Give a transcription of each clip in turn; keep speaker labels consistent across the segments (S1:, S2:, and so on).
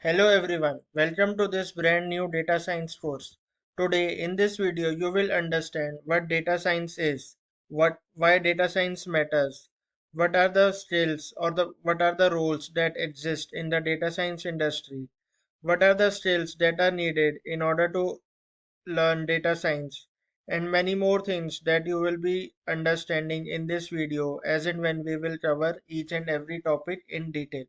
S1: Hello everyone, welcome to this brand new data science course. Today in this video you will understand what data science is, why data science matters, what are the skills or what are the roles that exist in the data science industry, what are the skills that are needed in order to learn data science, and many more things that you will be understanding in this video as and when we will cover each and every topic in detail.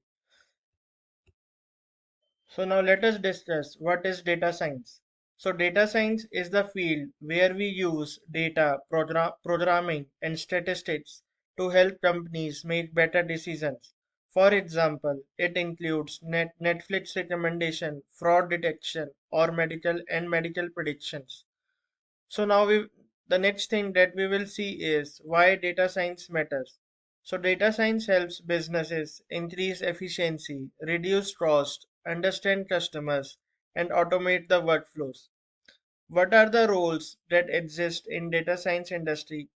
S1: So now let us discuss what is data science. So data science is the field where we use data, programming and statistics to help companies make better decisions. For example, it includes Netflix recommendation, fraud detection or medical predictions. So now the next thing that we will see is why data science matters. So data science helps businesses increase efficiency, reduce cost, understand customers, and automate the workflows. What are the roles that exist in data science industry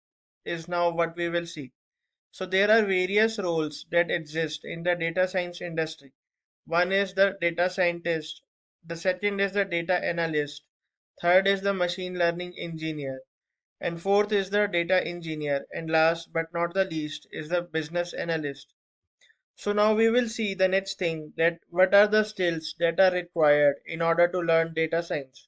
S1: is now what we will see. So there are various roles that exist in the data science industry. One is the data scientist, the second is the data analyst, third is the machine learning engineer, and fourth is the data engineer, and last but not the least is the business analyst. So now we will see the next thing, that what are the skills that are required in order to learn data science.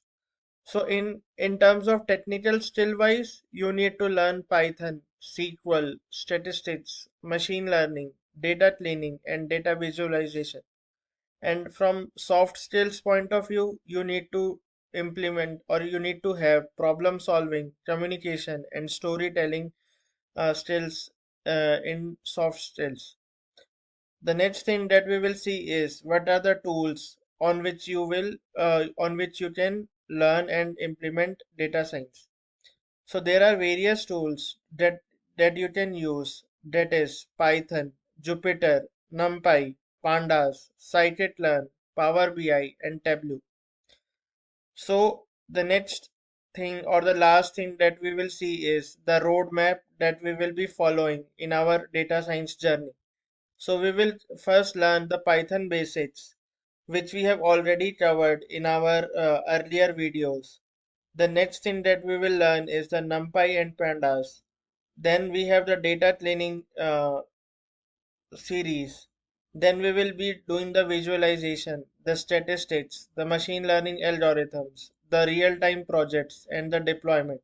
S1: So in terms of technical skill wise, you need to learn Python, SQL, statistics, machine learning, data cleaning, and data visualization. And from soft skills point of view, you need to implement or you need to have problem solving, communication, and storytelling skills in soft skills. The next thing that we will see is what are the tools on which you can learn and implement data science. So there are various tools that you can use, that is Python, Jupyter, NumPy, Pandas, scikit-learn, Power BI, and Tableau. So the next thing or the last thing that we will see is the roadmap that we will be following in our data science journey. So we will first learn the Python basics, which we have already covered in our earlier videos. The next thing that we will learn is the NumPy and Pandas. Then we have the data cleaning series. Then we will be doing the visualization, the statistics, the machine learning algorithms, the real-time projects, and the deployment.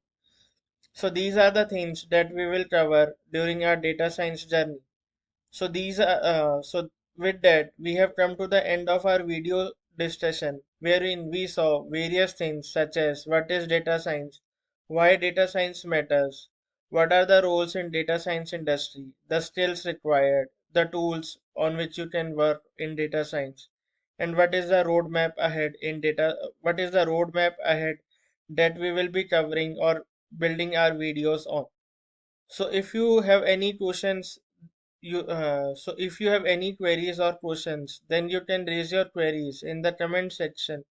S1: So these are the things that we will cover during our data science journey. So with that we have come to the end of our video discussion, wherein we saw various things such as what is data science, why data science matters, what are the roles in data science industry, the skills required, the tools on which you can work in data science, and what is the roadmap ahead that we will be covering or building our videos on. So if you have any questions so if you have any queries or questions, then you can raise your queries in the comment section,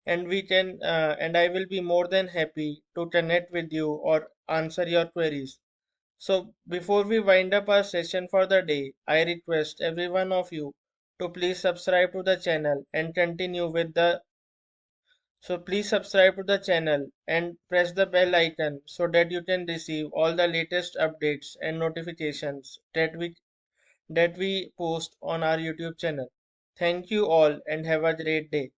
S1: and I will be more than happy to connect with you or answer your queries. So before we wind up our session for the day, I request every one of you to please subscribe to the channel and continue with the so please subscribe to the channel and press the bell icon so that you can receive all the latest updates and notifications that we post on our YouTube channel. Thank you all and have a great day.